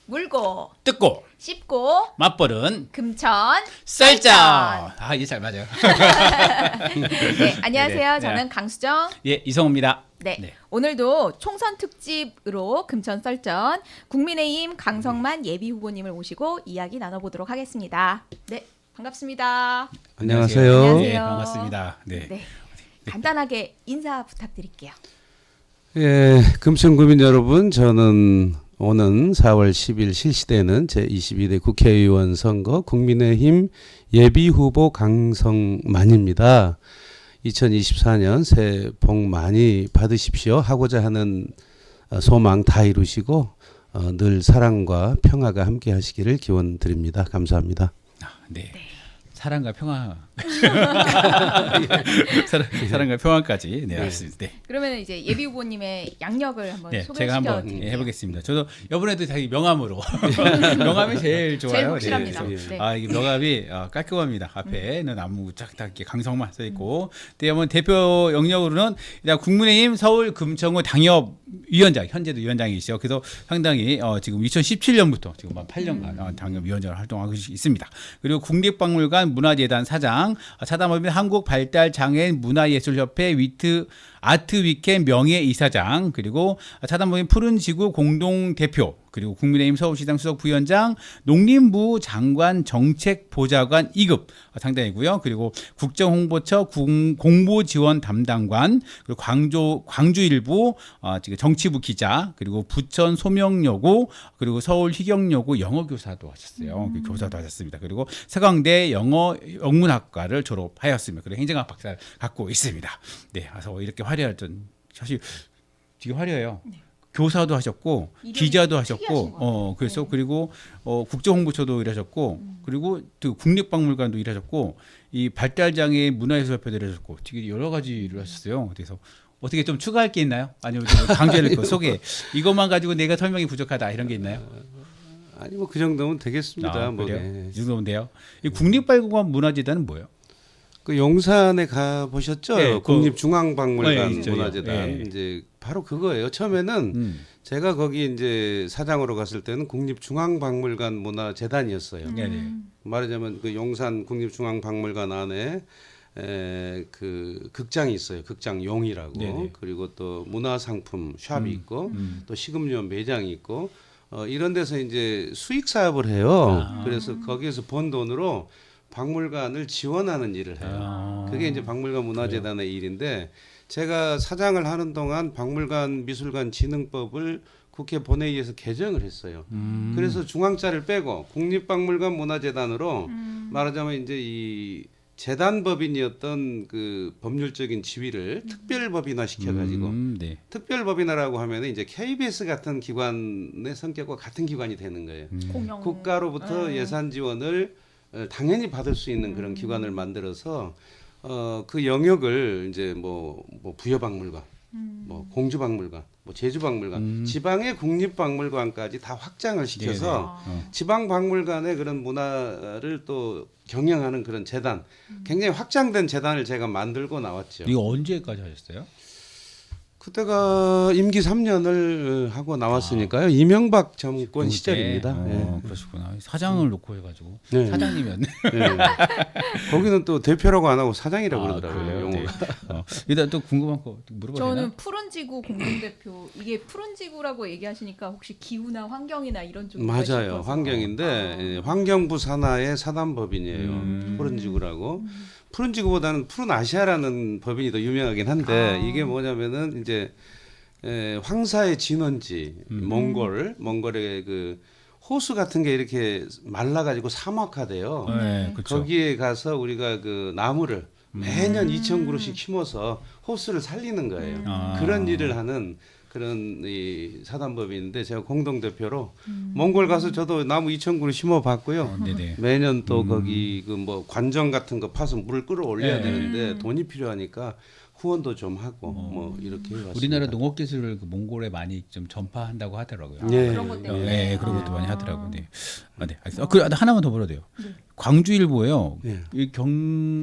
물고 뜯고 씹고 맛보는 금천 썰전. 아, 이게 잘 맞아요. 네, 안녕하세요. 네. 저는 강수정. 예, 이성우입니다. 네, 네. 오늘도 총선 특집으로 금천 썰전 국민의힘 강성만 예비 후보님을 모시고 이야기 나눠보도록 하겠습니다. 네, 반갑습니다. 안녕하세요. 네, 안녕하세요. 반갑습니다. 네. 네, 간단하게 인사 부탁드릴게요. 예, 금천구민 여러분, 저는 오는 4월 10일 실시되는 제22대 국회의원 선거 국민의힘 예비후보 강성만입니다. 2024년 새해 복 많이 받으십시오. 하고자 하는 소망 다 이루시고 늘 사랑과 평화가 함께 하시기를 기원드립니다. 감사합니다. 네. 사랑과 평화. 사랑과 평화까지. 네, 알겠습니다. 네. 그러면 이제 예비 후보님의 양력을 한번 네, 소개시켜 제가 한번 드릴게요. 해보겠습니다. 저도 이번에도 자기 명함으로 명함이 제일 좋아요. 제일 확실합니다. 네, 그래서 네. 아, 이 명함이 깔끔합니다. 앞에는 아무 딱 이렇게 강성만 써 있고, 네, 한번 대표 영역으로는 일단 국민의힘 서울 금천구 당협위원장, 현재도 위원장이시죠. 그래서 상당히 지금 2017년부터 지금 한 8년간 당협위원장을 활동하고 있습니다. 그리고 국립박물관 문화재단 사장, 차담업인 한국발달장애인 문화예술협회 아트 위켄 명예이사장, 그리고 차담법인 푸른지구 공동대표, 그리고 국민의힘 서울시장 수석부위원장, 농림부 장관 정책보좌관 2급 상당이고요. 그리고 국정홍보처 공보지원 담당관, 그리고 광주일보 지금 정치부 기자, 그리고 부천 소명여고, 그리고 서울 희경여고 영어교사도 하셨어요. 그 교사도 하셨습니다. 그리고 서강대 영문학과를 졸업하였습니다. 그리고 행정학 박사를 갖고 있습니다. 네, 그래서 이렇게 화려했던, 사실 되게 화려해요. 네. 교사도 하셨고 기자도 하셨고 그래서 네. 그리고 국정홍보처도 일하셨고 그리고 또 국립박물관도 일하셨고 이 발달장애 문화예술협회도 일하셨고 되게 여러 가지 일을 하셨어요. 그래서 어떻게 좀 추가할 게 있나요? 아니면 좀 강조할 거 소개 이것만 가지고 내가 설명이 부족하다 이런 게 있나요? 아니 뭐 그 정도면 되겠습니다. 뭐, 그래요? 네. 이 정도면 돼요. 이 국립박물관 문화재단은 뭐예요? 그 용산에 가 보셨죠? 네, 국립중앙박물관 네, 문화재단. 네. 이제 바로 그거예요. 처음에는 제가 거기 이제 사장으로 갔을 때는 국립중앙박물관 문화재단이었어요. 네네. 말하자면 그 용산 국립중앙박물관 안에 그 극장이 있어요. 극장 용이라고. 네네. 그리고 또 문화상품 샵이 있고 또 식음료 매장이 있고 이런 데서 이제 수익 사업을 해요. 그래서 거기에서 번 돈으로 박물관을 지원하는 일을 해요. 그게 이제 박물관 문화재단의 일인데 제가 사장을 하는 동안 박물관 미술관 진흥법을 국회 본회의에서 개정을 했어요. 그래서 중앙자를 빼고 국립박물관 문화재단으로 말하자면 이제 이 재단법인이었던 그 법률적인 지위를 특별법인화 시켜가지고 네. 특별법인화라고 하면 이제 KBS 같은 기관의 성격과 같은 기관이 되는 거예요. 공영 국가로부터 예산 지원을 당연히 받을 수 있는 그런 기관을 만들어서 그 영역을 이제 뭐 부여박물관, 뭐 공주박물관, 뭐 제주박물관, 지방의 국립박물관까지 다 확장을 시켜서 지방박물관의 그런 문화를 또 경영하는 그런 재단, 굉장히 확장된 재단을 제가 만들고 나왔죠. 이거 언제까지 하셨어요? 그때가 임기 3년을 하고 나왔으니까요. 이명박 정권 시절입니다. 네. 그러시구나. 사장을 놓고 해가지고 네. 사장님이었네. 네. 거기는 또 대표라고 안 하고 사장이라고 그러더라고요. 그래요? 네. 용어가. 일단 또 궁금한 거 물어봐도 되나? 저는 푸른지구 공동대표 이게 푸른지구라고 얘기하시니까 혹시 기후나 환경이나 이런 쪽이 맞아요. 환경인데 예, 환경부 산하의 사단법인이에요. 푸른지구라고. 푸른지구보다는 푸른아시아라는 법인이 더 유명하긴 한데 이게 뭐냐면은 이제 황사의 진원지 몽골의 그 호수 같은 게 이렇게 말라가지고 사막화돼요. 네, 그렇죠. 거기에 가서 우리가 그 나무를 매년 2,000그루씩 심어서 호수를 살리는 거예요. 그런 일을 하는 그런 이 사단법인인데 제가 공동대표로 몽골 가서 저도 나무 2,000그루 심어봤고요. 네네. 매년 또 거기 그 뭐 관정 같은 거 파서 물을 끌어올려야 네. 되는데 돈이 필요하니까 후원도 좀 하고 뭐 이렇게 해왔습니다. 우리나라 농업 기술을 그 몽골에 많이 좀 전파한다고 하더라고요. 예. 그런 것 때문에. 네, 그런 것도 많이 하더라고요. 네. 네, 알겠습니다. 그 하나만 더 물어도 돼요. 광주일보예요. 네. 이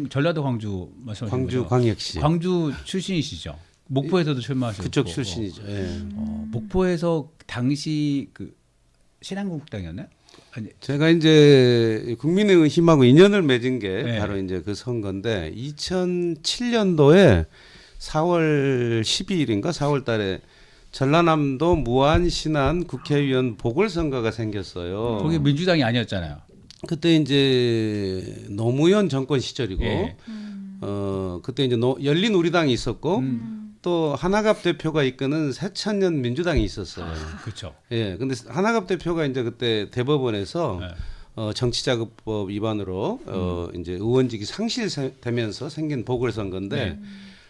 전라도 광주 말씀하신 광주 거죠? 광역시 광주 출신이시죠? 목포에서도 출마하셨고 그쪽 출신이죠. 예. 목포에서 당시 그 신한국당이었나요? 아니, 제가 이제 국민의힘하고 인연을 맺은 게 네. 바로 이제 그 선거인데 2007년도에 4월 12일인가 4월 달에 전라남도 무안 신안 국회의원 보궐선거가 생겼어요. 거기 민주당이 아니었잖아요. 그때 이제 노무현 정권 시절이고 예. 그때 이제 열린우리당이 있었고 또 하나갑 대표가 이끄는 새천년 민주당이 있었어요. 그렇죠. 예, 근데 하나갑 대표가 이제 그때 대법원에서 네. 정치자금법 위반으로 이제 의원직이 상실되면서 생긴 보궐선거인데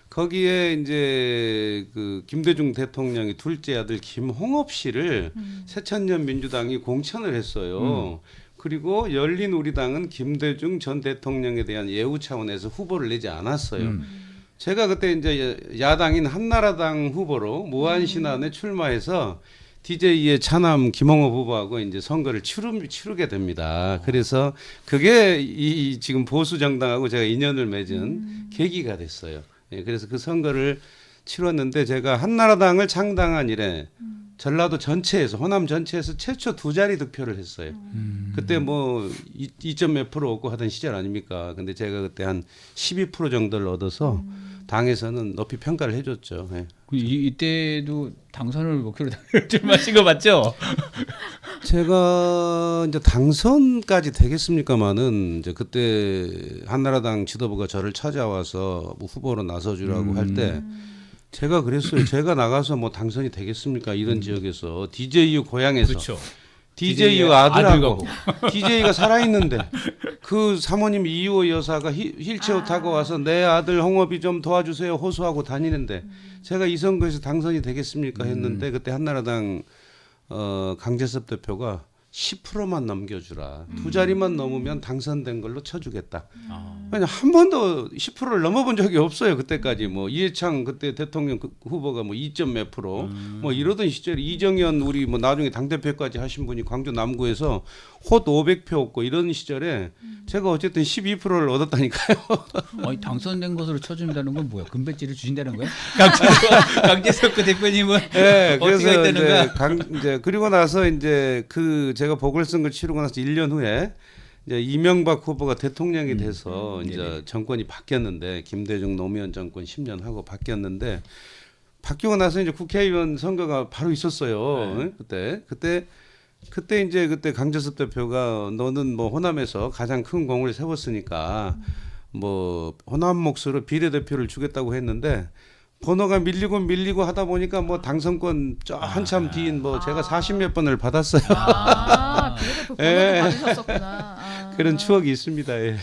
거기에 이제 그 김대중 대통령이 둘째 아들 김홍업 씨를 새천년 민주당이 공천을 했어요. 그리고 열린우리당은 김대중 전 대통령에 대한 예우 차원에서 후보를 내지 않았어요. 제가 그때 이제 야당인 한나라당 후보로 무안신안에 출마해서 DJ의 차남 김홍업 후보하고 이제 선거를 치르게 됩니다. 그래서 그게 이 지금 보수 정당하고 제가 인연을 맺은 계기가 됐어요. 예, 그래서 그 선거를 치렀는데 제가 한나라당을 창당한 이래 전라도 전체에서 호남 전체에서 최초 2자리 득표를 했어요. 그때 뭐 2점 몇 프로 얻고 하던 시절 아닙니까? 근데 제가 그때 한 12% 정도를 얻어서 당에서는 높이 평가를 해줬죠. 예. 이때도 당선을 목표로 출마하신 거 맞죠? 제가 이제 당선까지 되겠습니까마는 이제 그때 한나라당 지도부가 저를 찾아와서 뭐 후보로 나서주라고 할 때 제가 그랬어요. 제가 나가서 뭐 당선이 되겠습니까? 이런 지역에서 DJU 고향에서 그렇죠. DJU 아들하고 DJ가 살아있는데 그 사모님 이유호 여사가 휠체어 타고 와서 내 아들 홍업이 좀 도와주세요 호소하고 다니는데 제가 이 선거에서 당선이 되겠습니까 했는데 그때 한나라당 강재섭 대표가 10%만 넘겨주라. 2자리만 넘으면 당선된 걸로 쳐주겠다. 왜냐 한 번도 10%를 넘어본 적이 없어요. 그때까지 뭐 이해창 그때 대통령 후보가 뭐 2점 몇 프로 뭐 이러던 시절에 이정현 우리 뭐 나중에 당 대표까지 하신 분이 광주 남구에서 홑 500표 얻고 이런 시절에 제가 어쨌든 12%를 얻었다니까요. 아니, 당선된 것으로 쳐준다는 건 뭐야? 금배지를 주신다는 거야? 강재석 그 대표님은 네, 어떻게 그래서 되는 거야? 이제 그리고 나서 이제 그 제가 보궐선거 치르고 나서 1년 후에 이제 이명박 후보가 대통령이 돼서 이제 정권이 바뀌었는데 김대중 노무현 정권 10년 하고 바뀌었는데 바뀌고 나서 이제 국회의원 선거가 바로 있었어요. 네. 그때 이제 그때 강재섭 대표가 너는 뭐 호남에서 가장 큰 공을 세웠으니까 뭐 호남 몫으로 비례대표를 주겠다고 했는데 번호가 밀리고 하다 보니까 뭐 당선권 한참 뒤인 뭐 제가 40몇 번을 받았어요. 비례대표 번호도 예. 받으셨었구나. 그런 추억이 있습니다. 예.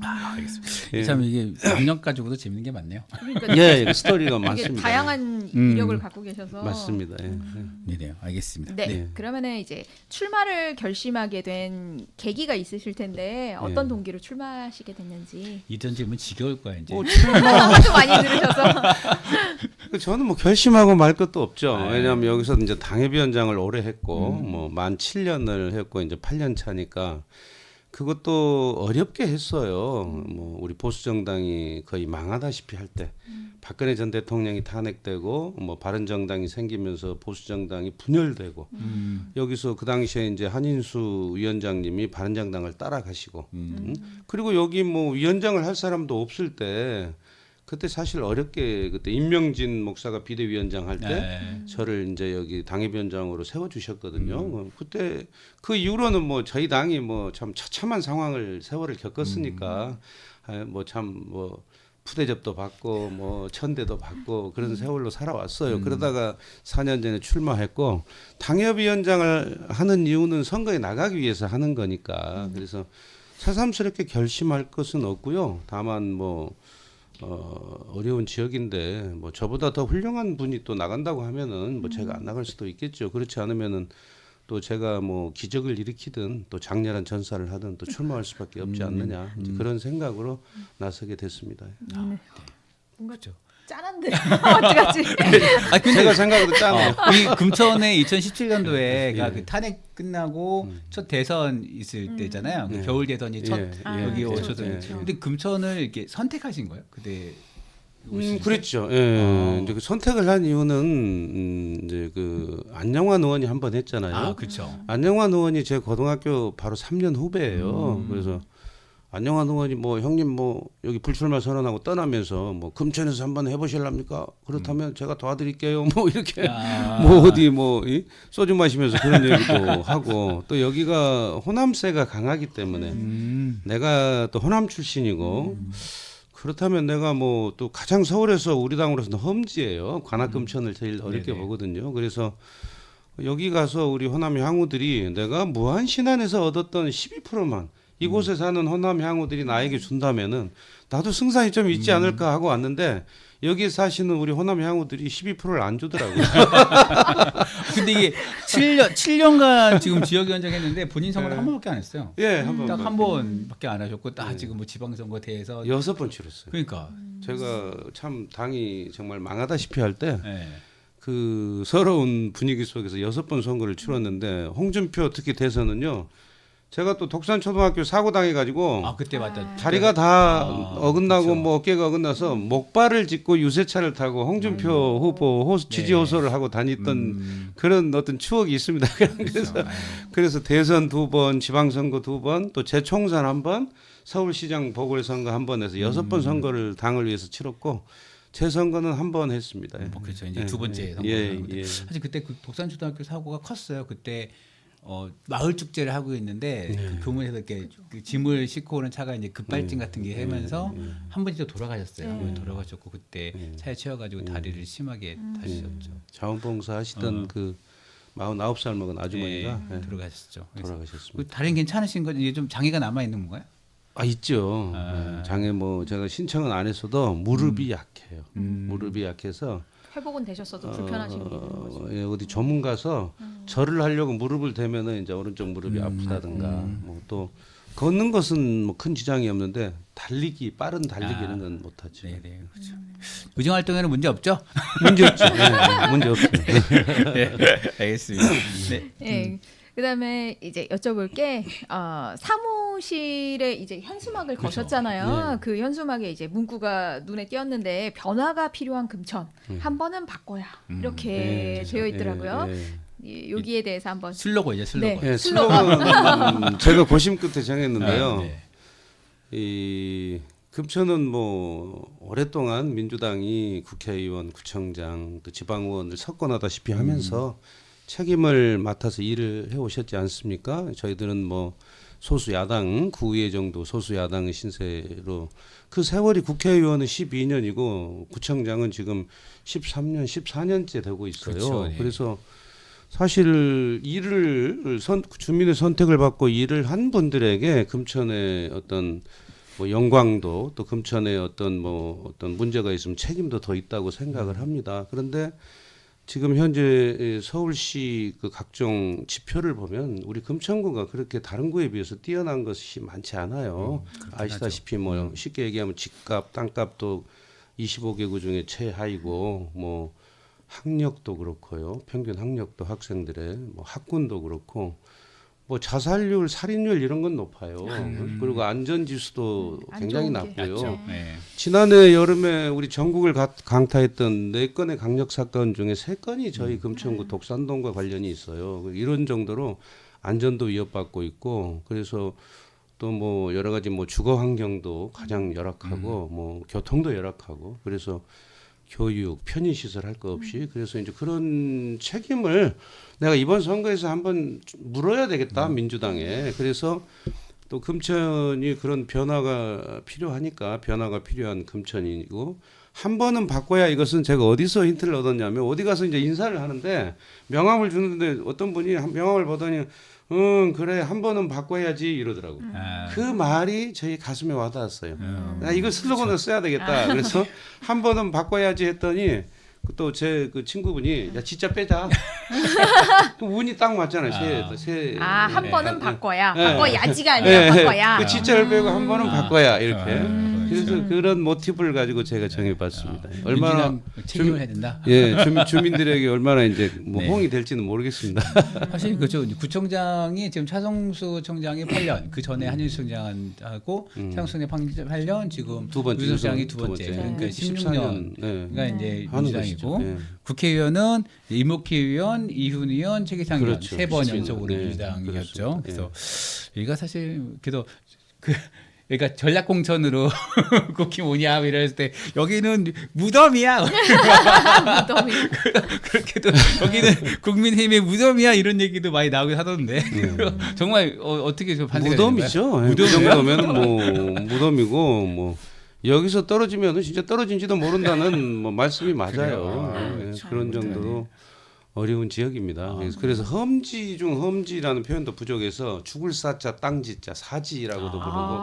알겠습니다. 예. 참 이게 영역 가지고도 재밌는 게 많네요. 그러니까 예, 스토리가 되게 많습니다. 다양한 이력을 갖고 계셔서 맞습니다. 예. 네네, 알겠습니다. 네, 네. 그러면은 이제 출마를 결심하게 된 계기가 있으실 텐데 어떤 예. 동기로 출마하시게 됐는지. 이런 질문 지겨울 거야 이제. 뭐 하도 많이 들으셔서. 저는 뭐 결심하고 말 것도 없죠. 네. 왜냐하면 여기서 이제 당협위원장을 오래 했고 뭐 만 7년을 했고 이제 8년 차니까 그것도 어렵게 했어요. 뭐 우리 보수 정당이 거의 망하다시피 할 때 박근혜 전 대통령이 탄핵되고 뭐 바른 정당이 생기면서 보수 정당이 분열되고 여기서 그 당시에 이제 한인수 위원장님이 바른 정당을 따라가시고 그리고 여기 뭐 위원장을 할 사람도 없을 때 그때 사실 어렵게 그때 임명진 목사가 비대위원장 할 때 네. 저를 이제 여기 당협위원장으로 세워주셨거든요. 그때 그 이후로는 뭐 저희 당이 뭐 참 처참한 상황을 세월을 겪었으니까 뭐 참 뭐 푸대접도 받고 뭐 천대도 받고 그런 세월로 살아왔어요. 그러다가 4년 전에 출마했고 당협위원장을 하는 이유는 선거에 나가기 위해서 하는 거니까 그래서 새삼스럽게 결심할 것은 없고요. 다만 뭐 어려운 지역인데 뭐 저보다 더 훌륭한 분이 또 나간다고 하면은 뭐 제가 안 나갈 수도 있겠죠. 그렇지 않으면은 또 제가 뭐 기적을 일으키든 또 장렬한 전사를 하든 또 출마할 수밖에 없지 않느냐 이제 그런 생각으로 나서게 됐습니다. 뭔가 그렇죠. 짠한데 어떡하지? 아 근데 제가 생각해도 짠해요. 이 금천에 2017년도에 예. 그 탄핵 끝나고 첫 대선 있을 때잖아요. 그 예. 겨울 대선이 첫 예, 예. 여기 그렇죠, 오셔서. 그렇죠. 근데 금천을 이렇게 선택하신 거예요? 그때 그랬죠. 예. 이제 그 선택을 한 이유는 이제 그 안영환 의원이 한 번 했잖아요. 아, 그렇죠. 안영환 의원이 제 고등학교 바로 3년 후배예요. 그래서 안영환 의원이 뭐 형님 뭐 여기 불출마 선언하고 떠나면서 뭐 금천에서 한번 해보실랍니까? 그렇다면 제가 도와드릴게요. 뭐 이렇게 뭐 어디 뭐 소주 마시면서 그런 얘기도 하고 또 여기가 호남세가 강하기 때문에 내가 또 호남 출신이고 그렇다면 내가 뭐 또 가장 서울에서 우리 당으로서는 험지예요. 관악금천을 제일 어렵게 네네. 보거든요. 그래서 여기 가서 우리 호남 향후들이 내가 무한 신안에서 얻었던 12%만 이곳에 사는 호남 향후들이 나에게 준다면은 나도 승산이 좀 있지 않을까 하고 왔는데 여기 사시는 우리 호남 향후들이 12%를 안 주더라고요. 근데 이게 7년간 지금 지역위원장 했는데 본인 선거를 한 번밖에 안 했어요. 예, 한 번. 딱 한 번밖에 안 하셨고 딱 지금 뭐 지방선거 대에서 6번 치렀어요. 그러니까 제가 참 당이 정말 망하다시피 할 때 예. 그 서러운 분위기 속에서 6번 선거를 치렀는데 홍준표 특히 대선은요. 제가 또 독산초등학교 사고 당해가지고 아 그때 맞다. 다리가 다 어긋나고 그렇죠. 뭐 어깨가 어긋나서 목발을 짚고 유세차를 타고 홍준표 후보 지지 호소를 하고 다녔던 그런 어떤 추억이 있습니다. 그래서 그래서 대선 2번, 지방선거 2번, 또 재총선 1번, 서울시장 보궐선거 1번 해서 6번 선거를 당을 위해서 치렀고 재선거는 1번 했습니다. 뭐 그렇죠. 이제 예, 두 번째 예, 선거는 예, 예. 사실 그때 그 독산초등학교 사고가 컸어요. 그때 마을 축제를 하고 있는데 그 교문에서 이렇게 그 짐을 싣고 오는 차가 이제 급발진 같은 게 하면서 한 분이 또 돌아가셨어요. 돌아가셨고 그때 차에 치여가지고 다리를 심하게 다치셨죠. 자원봉사 하시던 그 49살 먹은 아주머니가 예, 돌아가셨죠. 그래서 돌아가셨습니다. 그 다른 괜찮으신 건 이게 좀 장애가 남아 있는 건가요? 아 있죠. 장애 뭐 제가 신청은 안 했어도 무릎이 약해요. 무릎이 약해서 회복은 되셨어도 불편하신 게 있는 거죠. 예, 어디 전문 가서 절을 하려고 무릎을 대면은 이제 오른쪽 무릎이 아프다든가 뭐 또 걷는 것은 뭐 큰 지장이 없는데 달리기 빠른 달리기는 건 못하죠. 네, 그렇죠. 의정 활동에는 문제 없죠? 문제 없죠. 네, 문제 없죠. 네, 알겠습니다. 네. 예. 그다음에 이제 여쭤볼 게 사무실에 이제 현수막을 그렇죠. 거셨잖아요. 네. 그 현수막에 이제 문구가 눈에 띄었는데 변화가 필요한 금천 한 번은 바꿔야 이렇게 되어 있더라고요. 예, 여기에 대해서 한번 슬로건이죠, 슬로건. 네. 예, 슬로건은 제가 고심 끝에 정했는데요. 네. 이 금천은 뭐 오랫동안 민주당이 국회의원, 구청장, 또 지방의원을 석권하다시피 하면서 책임을 맡아서 일을 해오셨지 않습니까? 저희들은 뭐 소수 야당, 구의회 정도 소수 야당의 신세로 그 세월이 국회의원은 12년이고 구청장은 지금 13년, 14년째 되고 있어요. 그렇죠, 네. 그래서 사실 일을 주민의 선택을 받고 일을 한 분들에게 금천의 어떤 뭐 영광도 또 금천의 어떤 문제가 있으면 책임도 더 있다고 생각을 합니다. 그런데 지금 현재 서울시 그 각종 지표를 보면 우리 금천구가 그렇게 다른 구에 비해서 뛰어난 것이 많지 않아요. 아시다시피 뭐 쉽게 얘기하면 집값, 땅값도 25개구 중에 최하이고 뭐 학력도 그렇고요. 평균 학력도 학생들의 뭐 학군도 그렇고 뭐 자살률, 살인율 이런 건 높아요. 그리고 안전지수도 굉장히 안 좋은 게 낮고요. 있죠. 네. 지난해 여름에 우리 전국을 강타했던 4건의 강력 사건 중에 3건이 저희 금천구 독산동과 관련이 있어요. 이런 정도로 안전도 위협받고 있고 그래서 또 뭐 여러 가지 뭐 주거 환경도 가장 열악하고 뭐 교통도 열악하고 그래서 교육, 편의시설 할 거 없이 그래서 이제 그런 책임을 내가 이번 선거에서 한번 물어야 되겠다 민주당에 그래서 또 금천이 그런 변화가 필요하니까 변화가 필요한 금천이고 한 번은 바꿔야 이것은 제가 어디서 힌트를 얻었냐면 어디 가서 이제 인사를 하는데 명함을 주는데 어떤 분이 명함을 보더니 그래 한 번은 바꿔야지 이러더라고. 그 말이 저희 가슴에 와닿았어요. 나 이거 슬로건을 써야 되겠다. 그래서 한 번은 바꿔야지 했더니 또 제 그 친구분이 야 진짜 빼자. 그 운이 딱 맞잖아요. 한 번은 바꿔야 네. 바꿔야지가 아니라 바꿔야. 그 진짜를 빼고 한 번은 바꿔야 이렇게. 그래서 그런 모티브를 가지고 제가 정해봤습니다. 얼마나 민주당 책임을 해야 된다. 예, 주민들에게 얼마나 이제 뭐 네. 호응이 될지는 모르겠습니다. 사실 그죠. 구청장이 지금 차성수 청장이 8년, 그 전에 한윤수 청장하고 차성수 청장이 8년, 지금 두 번째, 유성 청장이 두 두 번째. 번째. 그러니까 14년, 16년가 이제 하는 민주당이고 것이죠. 예. 국회의원은 이목희 의원, 이훈 의원, 최기상 의원 그렇죠. 세 번 17년. 연속으로 네. 민주당이었죠. 그렇습니다. 그래서 여기가 사실 그래도 그러니까 전략 공천으로 국회 뭐냐 이랬을 때 여기는 무덤이야. 무덤이. 그렇게도 여기는 국민의힘의 무덤이야 이런 얘기도 많이 나오긴 하던데 정말 어떻게 좀 반대가 무덤이죠. 예, 그 정도면 뭐 무덤이고 뭐 여기서 떨어지면 진짜 떨어진지도 모른다는 뭐 말씀이 맞아요. 예, 그런 정도로 어려운 지역입니다. 그래서 험지 중 험지라는 표현도 부족해서 죽을 사자 땅지자 사지라고도 부르고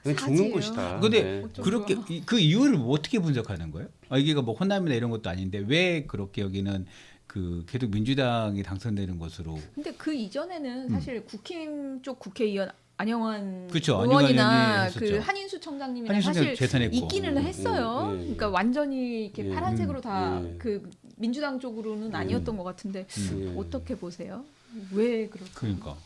그냥 죽는 사지예요? 곳이다. 근데 네. 그렇게 그 이유를 어떻게 분석하는 거예요? 이게 뭐 호남이나 이런 것도 아닌데 왜 그렇게 여기는 그 계속 민주당이 당선되는 것으로? 근데 그 이전에는 사실 국힘 쪽 국회의원 안영환 그쵸, 의원이나 안영환 그 의원이 한인수 청장님이나 한인수 사실 재선했고. 있기는 했어요. 예. 그러니까 완전히 이렇게 예. 파란색으로 다 예. 그 민주당 쪽으로는 아니었던 것 같은데 예. 어떻게 보세요? 왜 그럴까? 그러니까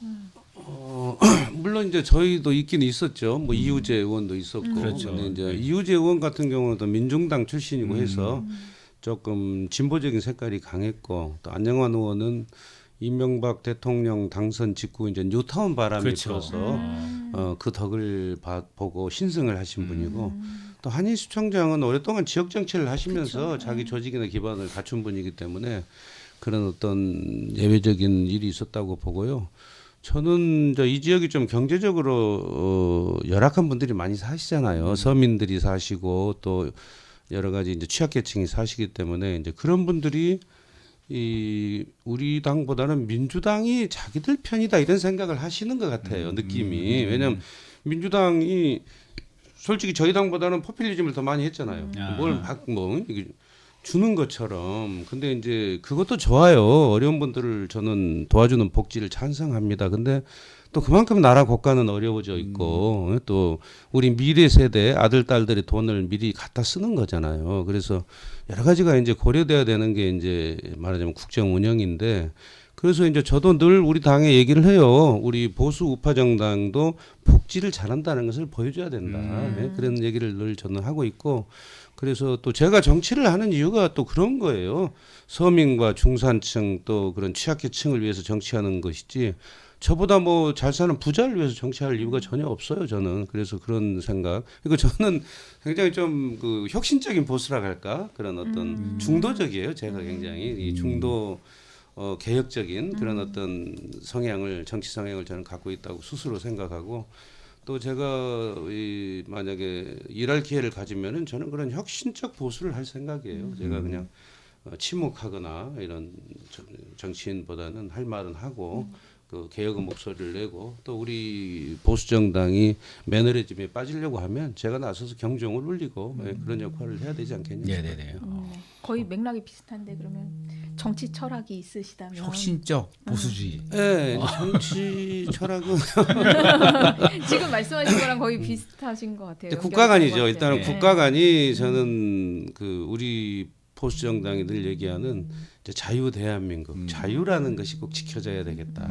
물론 이제 저희도 있긴 있었죠. 뭐 이우재 의원도 있었고. 그렇죠. 근데 이제 네. 이우재 의원 같은 경우도 민중당 출신이고 해서 조금 진보적인 색깔이 강했고 또 안영환 의원은 이명박 대통령 당선 직후 이제 뉴타운 바람이 그렇죠. 불어서 그 덕을 보고 신승을 하신 분이고 또 한인수 청장은 오랫동안 지역 정치를 하시면서 자기 조직이나 기반을 갖춘 분이기 때문에 그런 어떤 예외적인 일이 있었다고 보고요. 저는 이 지역이 좀 경제적으로 열악한 분들이 많이 사시잖아요. 서민들이 사시고 또 여러 가지 이제 취약계층이 사시기 때문에 이제 그런 분들이 이 우리 당보다는 민주당이 자기들 편이다 이런 생각을 하시는 것 같아요. 느낌이. 왜냐하면 민주당이 솔직히 저희 당보다는 포퓰리즘을 더 많이 했잖아요. 뭘 막 뭐 주는 것처럼. 근데 이제 그것도 좋아요. 어려운 분들을 저는 도와주는 복지를 찬성합니다. 근데 또 그만큼 나라 국가는 어려워져 있고 또 우리 미래 세대 아들 딸들의 돈을 미리 갖다 쓰는 거잖아요. 그래서 여러 가지가 이제 고려돼야 되는 게 이제 말하자면 국정 운영인데 그래서 이제 저도 늘 우리 당에 얘기를 해요. 우리 보수 우파 정당도 복지를 잘한다는 것을 보여줘야 된다. 네, 그런 얘기를 늘 저는 하고 있고 그래서 또 제가 정치를 하는 이유가 또 그런 거예요. 서민과 중산층 또 그런 취약계층을 위해서 정치하는 것이지 저보다 뭐 잘 사는 부자를 위해서 정치할 이유가 전혀 없어요. 저는 그래서 그런 생각. 그리고 저는 굉장히 좀 그 혁신적인 보수라 할까 그런 어떤 중도적이에요. 제가 굉장히 이 중도 개혁적인 그런 어떤 성향을 정치 성향을 저는 갖고 있다고 스스로 생각하고 또 제가 만약에 일할 기회를 가지면은 저는 그런 혁신적 보수를 할 생각이에요. 제가 그냥 침묵하거나 이런 정치인보다는 할 말은 하고 그 개혁의 목소리를 내고 또 우리 보수 정당이 매너리즘에 빠지려고 하면 제가 나서서 경종을 울리고 그런 역할을 해야 되지 않겠냐. 네네네. 거의 맥락이 비슷한데 그러면 정치 철학이 있으시다면 혁신적 보수주의. 네, 정치 철학은 지금 말씀하신 거랑 거의 비슷하신 것 같아요. 국가관이죠. 일단은 네. 국가관이 저는 그 우리 보수 정당이 늘 얘기하는 이제 자유 대한민국 자유라는 것이 꼭 지켜져야 되겠다.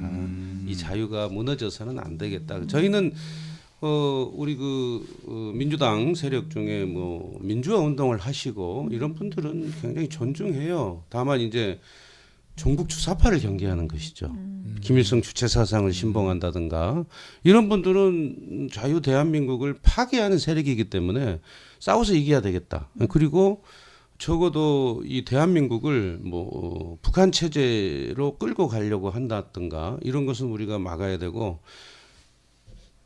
이 자유가 무너져서는 안 되겠다. 저희는 우리 민주당 세력 중에 뭐 민주화 운동을 하시고 이런 분들은 굉장히 존중해요. 다만 이제 종북 주사파를 경계하는 것이죠. 김일성 주체 사상을 신봉한다든가 이런 분들은 자유 대한민국을 파괴하는 세력이기 때문에 싸워서 이겨야 되겠다. 그리고 적어도 이 대한민국을 뭐 북한 체제로 끌고 가려고 한다든가 이런 것은 우리가 막아야 되고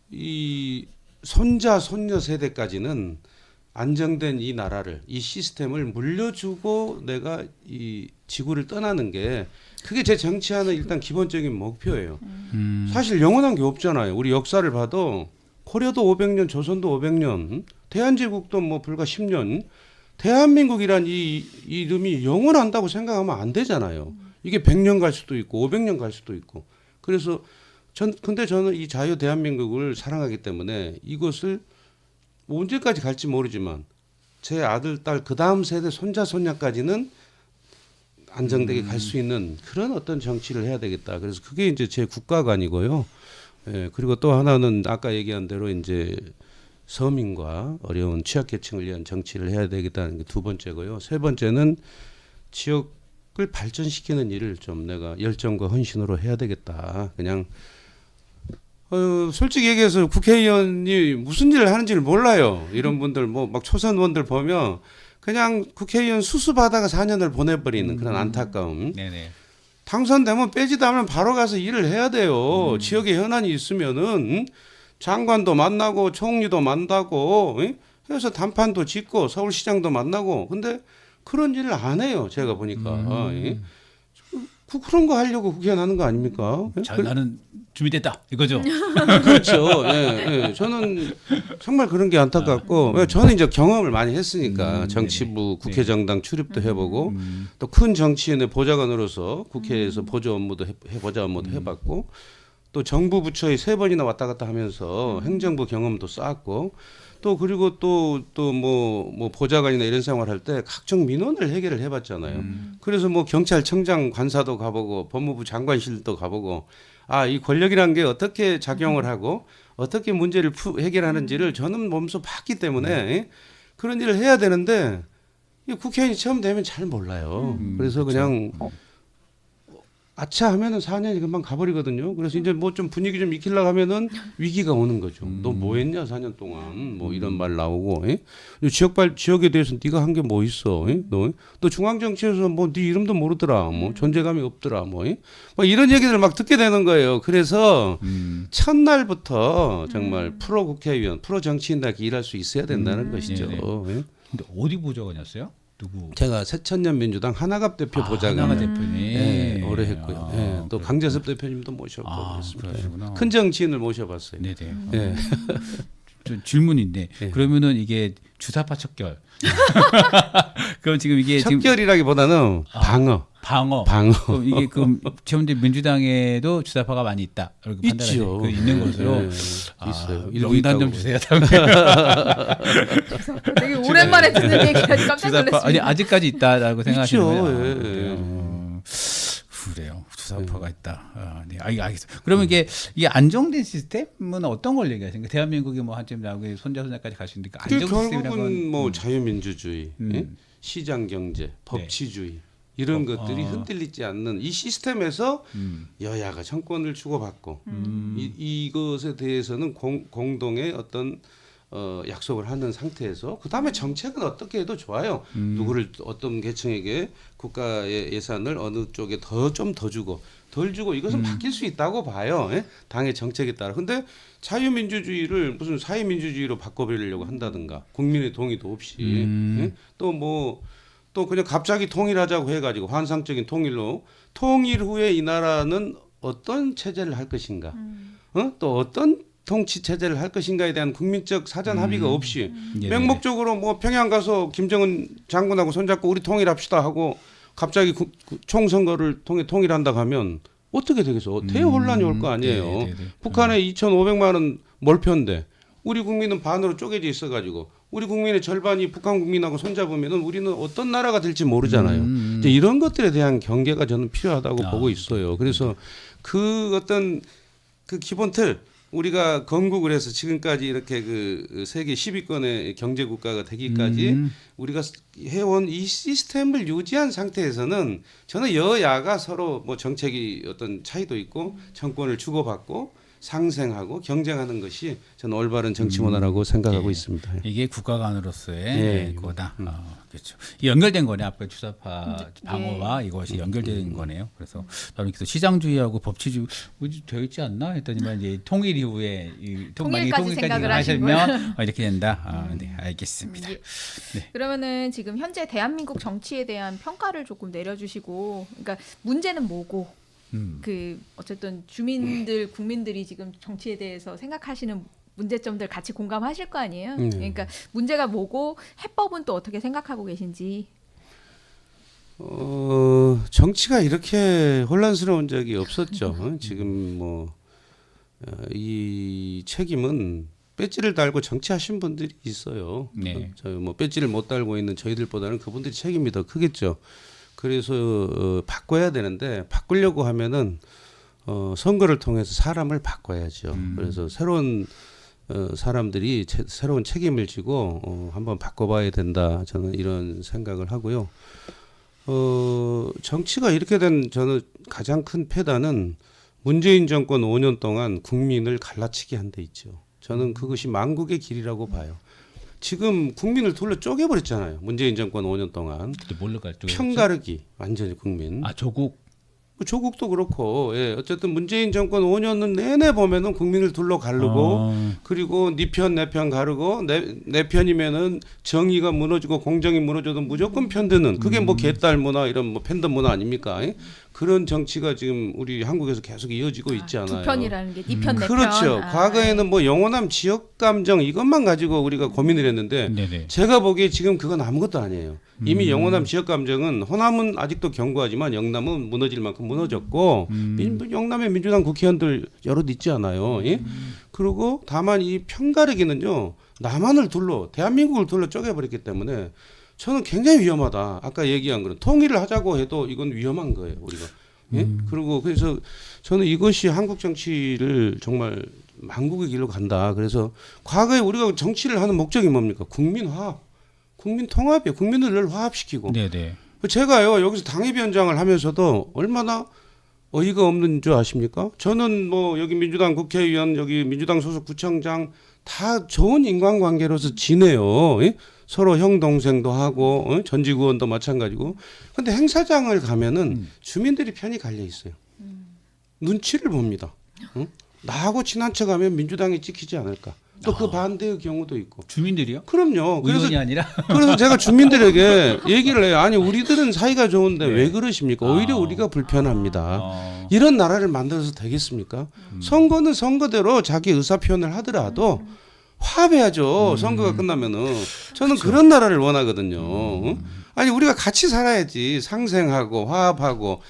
이 손자 손녀 세대까지는 안정된 이 나라를 이 시스템을 물려주고 내가 이 지구를 떠나는 게 그게 제 정치하는 일단 기본적인 목표예요. 사실 영원한 게 없잖아요. 우리 역사를 봐도 고려도 500년, 조선도 500년, 대한제국도 뭐 불과 10년. 대한민국이란 이 이름이 영원한다고 생각하면 안 되잖아요. 이게 100년 갈 수도 있고 500년 갈 수도 있고. 그래서 근데 저는 이 자유 대한민국을 사랑하기 때문에 이것을 뭐 언제까지 갈지 모르지만 제 아들, 딸 그 다음 세대 손자, 손녀까지는 안정되게 갈 수 있는 그런 어떤 정치를 해야 되겠다. 그래서 그게 이제 제 국가관이고요. 예, 그리고 또 하나는 아까 얘기한 대로 이제 서민과 어려운 취약계층을 위한 정치를 해야 되겠다는 게 두 번째고요. 세 번째는 지역을 발전시키는 일을 좀 내가 열정과 헌신으로 해야 되겠다. 그냥 솔직히 얘기해서 국회의원이 무슨 일을 하는지를 몰라요. 이런 분들 뭐 막 초선 의원들 보면 그냥 국회의원 수수받아가 4년을 보내버리는 그런 안타까움. 네네. 당선되면 빼지도 않으면 바로 가서 일을 해야 돼요. 지역에 현안이 있으면은 장관도 만나고 총리도 만나고 해서 단판도 짓고 서울시장도 만나고 근데 그런 일을 안 해요. 제가 보니까. 그런 거 하려고 국회의원 하는 거 아닙니까? 자, 나는 준비됐다 이거죠. 그렇죠. 예, 예. 저는 정말 그런 게 안타깝고 저는 이제 경험을 많이 했으니까 정치부 국회정당 출입도 해보고 또 큰 정치인의 보좌관으로서 국회에서 보좌 업무도 보좌 업무도 해봤고 또 정부 부처에 3번이나 왔다 갔다 하면서 행정부 경험도 쌓았고 또 그리고 또 뭐 보좌관이나 이런 생활할 때 각종 민원을 해결을 해봤잖아요. 그래서 뭐 경찰청장 관사도 가보고 법무부 장관실도 가보고 아, 이 권력이란 게 어떻게 작용을 하고 어떻게 문제를 해결하는지를 저는 몸소 봤기 때문에 그런 일을 해야 되는데 이 국회의원이 처음 되면 잘 몰라요. 그래서 그냥 아차 하면은 4년이 금방 가버리거든요. 그래서 이제 뭐 좀 분위기 좀 익히려고 하면은 위기가 오는 거죠. 너 뭐 했냐 4년 동안 뭐 이런 말 나오고 지역에 대해서 네가 한 게 뭐 있어? 너 중앙정치에서 뭐 네 이름도 모르더라. 뭐 존재감이 없더라. 뭐 이런 얘기들 막 듣게 되는 거예요. 그래서 첫날부터 정말 프로 국회의원, 프로 정치인답게 일할 수 있어야 된다는 것이죠. 예? 근데 어디 보좌관이었어요? 누구? 제가 새천년 민주당 하나갑 대표 보좌관 하나갑 대표님. 예, 오래 했고요. 아, 예, 또 강재섭 대표님도 모셨고 그랬습니다. 그러시구나. 큰 정치인을 모셔봤어요. 네네. 예. 좀 질문인데 예. 그러면은 이게 주사파 척결. 그럼 지금 이게 지금 척결이라기보다는 방어. 방어. 그럼 이게 그럼 지금 민주당에도 주사파가 많이 있다. 이렇게 있죠. 판단하시 있는 것으로 예, 있어요. 일부 명단 좀 있다고. 주세요. 되게 오랜만에 듣는 얘기라서 깜짝 주사파 놀랐습니다. 아니 아직까지 있다라고 생각하시는 있죠. 거예요? 예, 그래요. 주사파가 있다. 네, 알겠습니다. 그러면 이게 안정된 시스템은 어떤 걸 얘기하시는 거예요? 대한민국이 뭐 한쯤 나오고 손자손자까지 갈 수 있으니까 그게 안정 시스템이라는 결국은 건 뭐 자유민주주의, 예? 시장 경제, 법치주의 이런 것들이 흔들리지 않는 이 시스템에서 여야가 정권을 주고받고 이것에 대해서는 공동의 어떤 약속을 하는 상태에서 그 다음에 정책은 어떻게 해도 좋아요. 누구를 어떤 계층에게 국가의 예산을 어느 쪽에 좀 더 주고 덜 주고 이것은 바뀔 수 있다고 봐요. 예? 당의 정책에 따라. 근데 자유민주주의를 무슨 사회민주주의로 바꿔버리려고 한다든가 국민의 동의도 없이 예? 또 그냥 갑자기 통일하자고 해가지고 환상적인 통일로 통일 후에 이 나라는 어떤 체제를 할 것인가 또 어떤 통치 체제를 할 것인가에 대한 국민적 사전 합의가 없이 맹목적으로 뭐 평양 가서 김정은 장군하고 손잡고 우리 통일합시다 하고 갑자기 총선거를 통해 통일한다 하면 어떻게 되겠어? 대혼란이 올 거 아니에요. 북한에 2,500만 원 몰표인데 우리 국민은 반으로 쪼개져 있어가지고 우리 국민의 절반이 북한 국민하고 손잡으면은 우리는 어떤 나라가 될지 모르잖아요. 이제 이런 것들에 대한 경계가 저는 필요하다고 보고 있어요. 그래서 그 어떤 그 기본 틀 우리가 건국을 해서 지금까지 이렇게 그 세계 10위권의 경제 국가가 되기까지 우리가 해온 이 시스템을 유지한 상태에서는 저는 여야가 서로 뭐 정책이 어떤 차이도 있고 정권을 주고받고 상생하고 경쟁하는 것이 저는 올바른 정치 문화라고 생각하고 있습니다. 이게 국가 간으로서의 예. 거다. 그렇죠. 이 연결된 거네. 앞에 주사파 방어와 이것이 연결된 거네요. 그래서 저는 시장주의하고 법치주의 되어 있지 않나 했더니만 이제 통일 이후에 통일까지 생각을 하시면 이렇게 된다. 네, 알겠습니다. 네. 그러면은 지금 현재 대한민국 정치에 대한 평가를 조금 내려주시고, 그러니까 문제는 뭐고, 그 어쨌든 주민들 국민들이 지금 정치에 대해서 생각하시는 문제점들 같이 공감하실 거 아니에요. 그러니까 문제가 뭐고 해법은 또 어떻게 생각하고 계신지. 정치가 이렇게 혼란스러운 적이 없었죠. 지금 뭐 이 책임은 배지를 달고 정치하신 분들이 있어요. 네. 저 뭐 배지를 못 달고 있는 저희들보다는 그분들이 책임이 더 크겠죠. 그래서 바꿔야 되는데 바꾸려고 하면은 선거를 통해서 사람을 바꿔야죠. 그래서 새로운 사람들이 새로운 책임을 지고 한번 바꿔봐야 된다. 저는 이런 생각을 하고요. 정치가 이렇게 된 저는 가장 큰 패단은 문재인 정권 5년 동안 국민을 갈라치게 한 데 있죠. 저는 그것이 망국의 길이라고 봐요. 지금 국민을 둘러 쪼개버렸잖아요. 문재인 정권 5년 동안. 근데 뭘로 갈죠? 편가르기 완전히 국민. 아 조국. 조국도 그렇고, 예, 어쨌든 문재인 정권 5년은 내내 보면은 국민을 둘러 가르고, 그리고 네 편 내 편 가르고, 내 편이면은 정의가 무너지고 공정이 무너져도 무조건 편드는 그게 뭐 개딸 문화 이런 뭐 팬덤 문화 아닙니까? 예? 그런 정치가 지금 우리 한국에서 계속 이어지고 있지 않아요. 두 편이라는 게 네 편 내 편. 그렇죠. 과거에는 뭐 영원한 지역 감정 이것만 가지고 우리가 고민을 했는데 네네. 제가 보기에 지금 그건 아무것도 아니에요. 이미 영원한 지역 감정은 호남은 아직도 견고하지만 영남은 무너질 만큼 무너졌고 영남의 민주당 국회의원들 여럿 있지 않아요. 예? 그리고 다만 이 편가르기는요. 남한을 둘러 대한민국을 둘러 쪼개버렸기 때문에 저는 굉장히 위험하다. 아까 얘기한 거는 통일을 하자고 해도 이건 위험한 거예요. 우리가. 예? 그리고 그래서 저는 이것이 한국 정치를 정말 망국의 길로 간다. 그래서 과거에 우리가 정치를 하는 목적이 뭡니까? 국민 화합. 국민 통합이에요. 국민을 늘 화합시키고. 네네. 제가요 여기서 당협위원장을 하면서도 얼마나 어이가 없는 줄 아십니까? 저는 뭐 여기 민주당 국회의원, 여기 민주당 소속 구청장 다 좋은 인간관계로서 지내요. 예? 서로 형 동생도 하고 전직의원도 마찬가지고. 근데 행사장을 가면은 주민들이 편이 갈려 있어요. 눈치를 봅니다. 나하고 친한 척하면 민주당이 찍히지 않을까. 또 그 반대의 경우도 있고. 주민들이요? 그럼요. 의원이 아니라. 그래서 제가 주민들에게 얘기를 해요. 아니 우리들은 사이가 좋은데 왜 그러십니까? 오히려 우리가 불편합니다. 이런 나라를 만들어서 되겠습니까? 선거는 선거대로 자기 의사 표현을 하더라도 화합해야죠. 선거가 끝나면은. 저는 그런 나라를 원하거든요. 아니 우리가 같이 살아야지. 상생하고 화합하고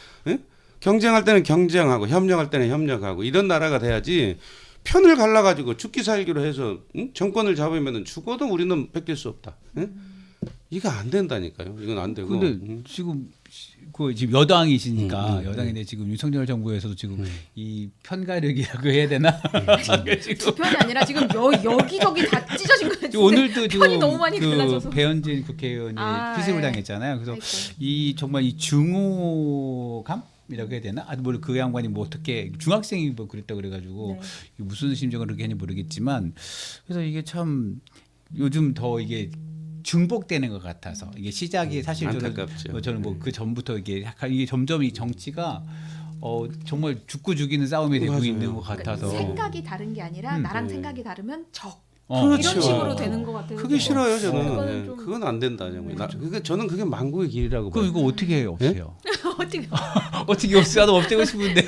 경쟁할 때는 경쟁하고 협력할 때는 협력하고 이런 나라가 돼야지. 편을 갈라가지고 죽기 살기로 해서 정권을 잡으면은 죽어도 우리는 뺏길 수 없다. 이거 안 된다니까요. 이건 안 되고. 근데 지금 지금 여당이시니까 여당인데 지금 윤석열 정부에서도 지금 이 편가르기라고 해야 되나? 두 편이 아니라 지금 여기저기 다 찢어진 거예요. 지금 오늘도 지금 편이 너무 많이 갈라져서. 배현진 국회의원이 피습을 당했잖아요. 그래서 이 정말 이 증오감 이라고 해야 되나? 그 양반이 뭐 어떻게 중학생이 뭐 그랬다 그래가지고 무슨 심정으로 그렇게 했는지 모르겠지만 그래서 이게 참 요즘 더 이게 중복되는 것 같아서 이게 시작이 사실 저는 뭐 그 전부터 이게 약간 이게 점점 이 정치가 정말 죽고 죽이는 싸움이 되고 맞아요. 있는 것 같아서 생각이 다른 게 아니라 나랑 생각이 다르면 적. 그렇죠. 이런 식으로 되는 것 같아요. 그게 싫어요 저는. 좀... 그건 안 된다. 그러니까 저는 그게 망국의 길이라고 봐요. 그럼 이거 어떻게 없애요? 어떻게 없애도 없애고 싶은데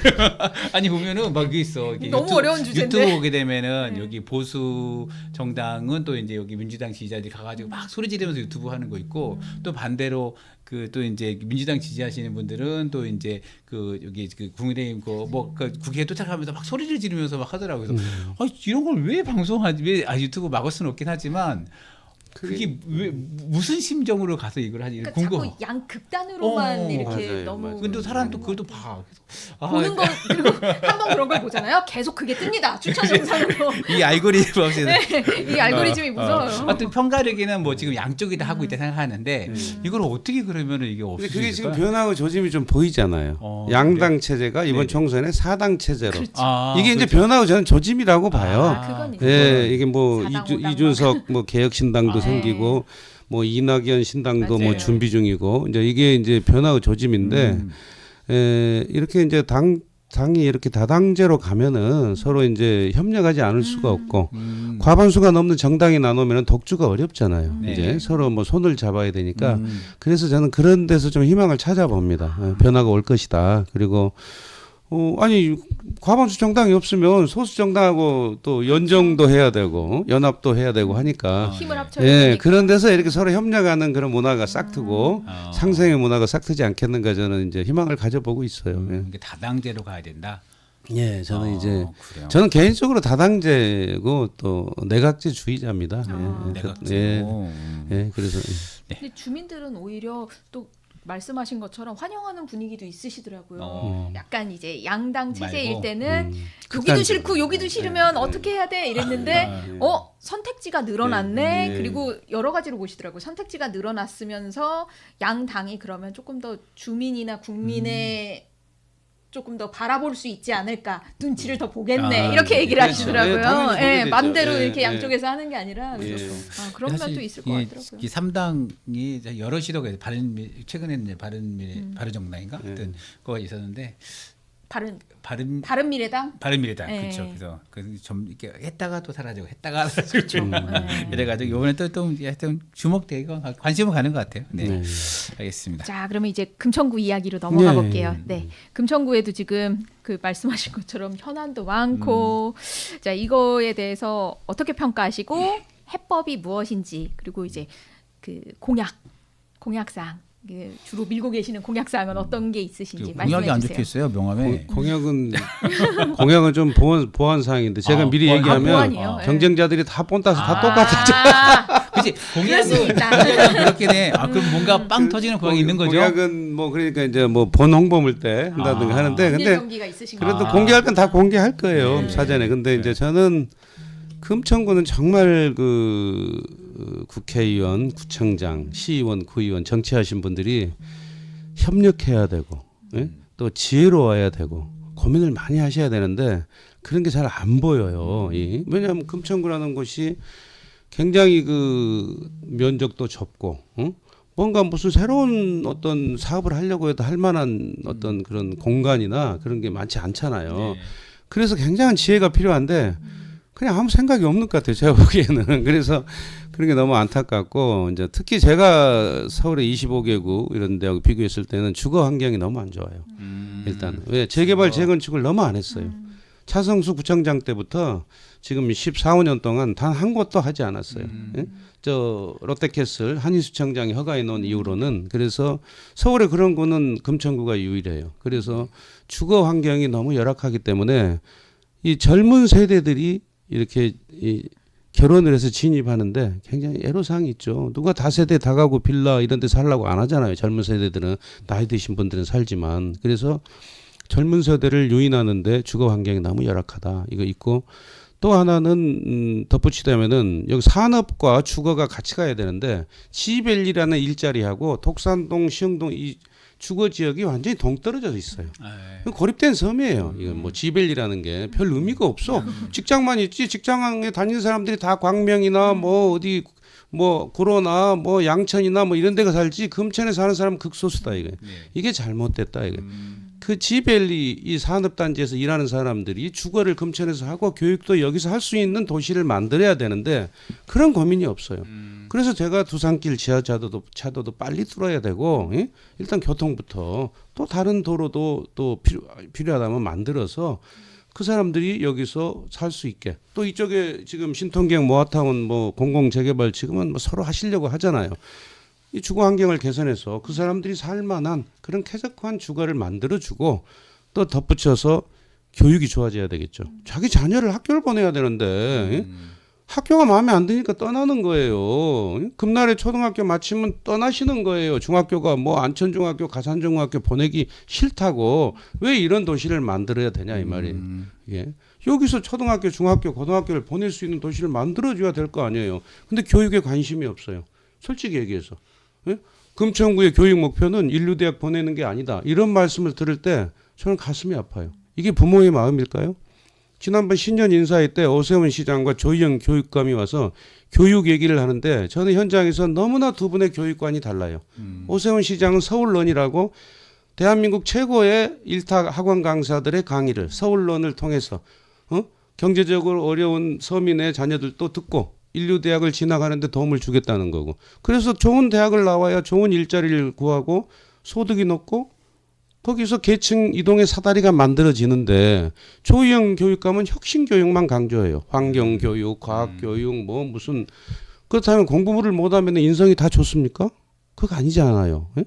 아니 보면은 막 이게 있어. 이게 너무 어려운 주제인데. 유튜브 보게 되면은 여기 보수 정당은 또 이제 여기 민주당 지지자들이 가가지고 막 소리 지르면서 유튜브 하는 거 있고 또 반대로 그 또 이제 민주당 지지하시는 분들은 또 이제 그 여기 그 국민의힘 그 국회에 도착하면서 막 소리를 지르면서 막 하더라고요. 그래서 이런 걸 왜 방송하지? 왜 유튜브 막을 수는 없긴 하지만. 그게 왜 무슨 심정으로 가서 이걸 하지? 그러니까 자꾸 양극단으로만 이렇게 맞아요, 너무. 맞아요. 근데 사람 또 그걸 또 봐. 보는 거 그리고 한 번 그런 걸 보잖아요. 계속 그게 뜹니다. 추천 영상으로. 이 알고리즘 없이. 네, 이 알고리즘이 무서워요. 하여튼 편가르기는 뭐 지금 양쪽이 다 하고 있다 생각하는데 이걸 어떻게 그러면은 이게 없을 수 그게 있을까요? 지금 변화하고 조짐이 좀 보이잖아요. 양당 체제가 이번 총선에 4당 체제로. 이게 이제 변화하고 저는 조짐이라고 봐요. 그건 예, 이게 뭐 4당, 5당 이준석 뭐 개혁신당도 생기고 뭐 이낙연 신당도 뭐 준비 중이고 이제 이게 이제 변화의 조짐인데 이렇게 이제 당이 이렇게 다당제로 가면은 서로 이제 협력하지 않을 수가 없고 과반수가 넘는 정당이 나누면은 독주가 어렵잖아요. 이제 서로 뭐 손을 잡아야 되니까 그래서 저는 그런 데서 좀 희망을 찾아봅니다. 변화가 올 것이다. 그리고 아니 과반수 정당이 없으면 소수 정당하고 또 연정도 해야 되고 연합도 해야 되고 하니까 힘을 합쳐야 예, 되니까. 그런 데서 이렇게 서로 협력하는 그런 문화가 싹트고 상생의 문화가 싹트지 않겠는가 저는 이제 희망을 가져보고 있어요. 예. 이게 다당제로 가야 된다. 예, 저는 이제 그래요. 저는 개인적으로 다당제고 또 내각제주의자입니다. 예, 내각제. 예, 그래서 근데 주민들은 오히려 또 말씀하신 것처럼 환영하는 분위기도 있으시더라고요. 약간 이제 양당 체제일 말고. 때는 여기도 극단적으로. 싫고 여기도 싫으면 어떻게 해야 돼 이랬는데 선택지가 늘어났네. 그리고 여러 가지로 보시더라고요. 선택지가 늘어났으면서 양당이 그러면 조금 더 주민이나 국민의 조금 더 바라볼 수 있지 않을까, 눈치를 더 보겠네 이렇게 얘기를 그렇죠. 하시더라고요. 예, 당연히 보게 예, 되죠. 맘대로 예, 이렇게 예. 양쪽에서 하는 게 아니라 그래서 그런 면도 있을 것 같더라고요. 이 3당이 여러 시도가 최근에는 이제 바른정당인가 하여튼 거가 있었는데 바른미래당 네. 그렇죠. 그래서 좀 이렇게 했다가 또 사라지고 했다가 사라지고 좀 이래가지고 이번에 또 하여튼 주목되고 관심을 가는 것 같아요. 네, 알겠습니다. 자, 그러면 이제 금천구 이야기로 넘어가 네. 볼게요. 네, 금천구에도 지금 그 말씀하신 것처럼 현안도 많고, 자 이거에 대해서 어떻게 평가하시고 해법이 무엇인지, 그리고 이제 그 공약사항 주로 밀고 계시는 공약사항은 어떤 게 있으신지 공약이 말씀해 안 주세요. 적혀 있어요 명함에. 공약은 좀 보완 사항인데 제가 미리 보완. 얘기하면 보완이에요? 경쟁자들이 다 본따서 다 똑같아. 그렇지. 그럴 수 공약은 있다. 그렇게 돼. 그럼 뭔가 빵 터지는 공약이 있는 거죠. 공약은 뭐 그러니까 이제 뭐 본 홍보물 때 한다든가 하는데 근데 경기가 있으신 그래도 거. 공개할 건 다 공개할 거예요 사전에. 근데 이제 저는 금천구는 정말 그 국회의원, 구청장, 시의원, 구의원 정치하신 분들이 협력해야 되고 또 지혜로워야 되고 고민을 많이 하셔야 되는데 그런 게 잘 안 보여요. 왜냐하면 금천구라는 곳이 굉장히 그 면적도 좁고 뭔가 무슨 새로운 어떤 사업을 하려고 해도 할 만한 어떤 그런 공간이나 그런 게 많지 않잖아요. 그래서 굉장한 지혜가 필요한데 그냥 아무 생각이 없는 것 같아요. 제가 보기에는. 그래서 그런 게 너무 안타깝고 이제 특히 제가 서울의 25개구 이런 데하고 비교했을 때는 주거 환경이 너무 안 좋아요. 일단 왜 재개발 재건축을 너무 안 했어요. 차성수 구청장 때부터 지금 14, 15년 동안 단 한 곳도 하지 않았어요. 예? 저 롯데캐슬 한인수청장이 허가해 놓은 이후로는 그래서 서울에 그런 거는 금천구가 유일해요. 그래서 주거 환경이 너무 열악하기 때문에 이 젊은 세대들이 이렇게 결혼을 해서 진입하는데 굉장히 애로사항이 있죠. 누가 다세대 다가구 빌라 이런 데 살라고 안 하잖아요. 젊은 세대들은 나이 드신 분들은 살지만 그래서 젊은 세대를 유인하는데 주거 환경이 너무 열악하다. 이거 있고 또 하나는 덧붙이자면은 여기 산업과 주거가 같이 가야 되는데 지벨리라는 일자리하고 독산동, 시흥동 이 주거 지역이 완전히 동떨어져 있어요. 고립된 섬이에요. 이건 뭐 지벨리라는 게 별 의미가 없어. 직장만 있지. 직장에 다니는 사람들이 다 광명이나 뭐 어디 뭐 구로나 뭐 양천이나 뭐 이런 데가 살지 금천에 사는 사람은 극소수다 이게. 이게 잘못됐다 이게. 그 지벨리 이 산업단지에서 일하는 사람들이 주거를 금천에서 하고 교육도 여기서 할 수 있는 도시를 만들어야 되는데 그런 고민이 없어요. 그래서 제가 두산길 지하차도도 빨리 뚫어야 되고 일단 교통부터 또 다른 도로도 또 필요하다면 만들어서 그 사람들이 여기서 살 수 있게 또 이쪽에 지금 신통경 모아타운 뭐 공공재개발 지금은 뭐 서로 하시려고 하잖아요. 이 주거 환경을 개선해서 그 사람들이 살 만한 그런 쾌적한 주거를 만들어주고 또 덧붙여서 교육이 좋아져야 되겠죠. 자기 자녀를 학교를 보내야 되는데 학교가 마음에 안 드니까 떠나는 거예요. 금날에 초등학교 마치면 떠나시는 거예요. 중학교가 뭐 안천중학교, 가산중학교 보내기 싫다고 왜 이런 도시를 만들어야 되냐 이 말이에요. 예. 여기서 초등학교, 중학교, 고등학교를 보낼 수 있는 도시를 만들어줘야 될 거 아니에요. 근데 교육에 관심이 없어요. 솔직히 얘기해서. 예? 금천구의 교육 목표는 인류대학 보내는 게 아니다. 이런 말씀을 들을 때 저는 가슴이 아파요. 이게 부모의 마음일까요? 지난번 신년 인사회 때 오세훈 시장과 조희영 교육감이 와서 교육 얘기를 하는데 저는 현장에서 너무나 두 분의 교육관이 달라요. 오세훈 시장은 서울론이라고 대한민국 최고의 일타 학원 강사들의 강의를 서울론을 통해서 경제적으로 어려운 서민의 자녀들도 듣고 인류대학을 진학하는데 도움을 주겠다는 거고 그래서 좋은 대학을 나와야 좋은 일자리를 구하고 소득이 높고 거기서 계층 이동의 사다리가 만들어지는데 조희영 교육감은 혁신교육만 강조해요. 환경교육, 과학교육 뭐 무슨 그렇다면 공부를 못하면 인성이 다 좋습니까? 그거 아니잖아요. 예?